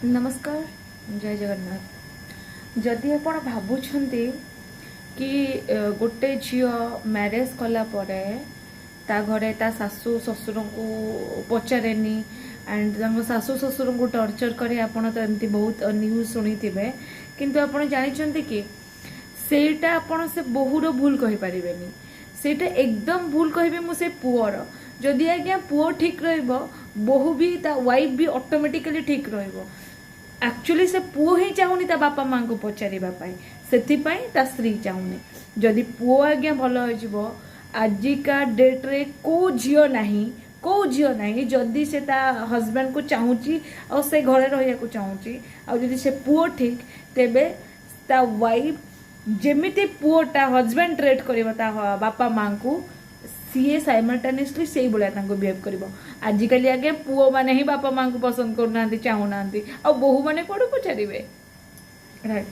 नमस्कार जय जगन्नाथ। जदि आप भावुंट कि गोटे झील मैरेज कला परे ता घरे ता सासू ससुर को पचारे एंड सासू ससुर को टर्चर करे आपण तो एमती बहुत न्यूज शुणी थे किंतु आपण जानते कि सेटा आपण से बहुर भूल कहि पारिबेनी सेटा एकदम भूल कहबे मु से पुअर जदि आज्ञा पुओ ठीक रहिबो बहु भी ता वाइफ भी ऑटोमेटिकली ठीक रहिबो। एक्चुअली से पुओ ही चाहूनी ता बापा माँ को पचारे से ता स्त्री चाहूनी जदि पुओ आज्ञा भल हो आजिका डेट रे को झील नाही को झील नाही जदि से ता हस्बैंड को चाहूची और से घरे रहिया को चाहूची और जदि से पुओ ठीक तेबे ता वाइफ जेमिति पुओटा हस्बैंड ट्रेट करिवो ता बापा माँ को सीए साइमल्टेनियसली से भाया बिहेव कर। आजिकल आगे पुओ मैंने ही बापा माँ को पसंद करना चाहूना और बोहू मैंने कौन पचारे राइट।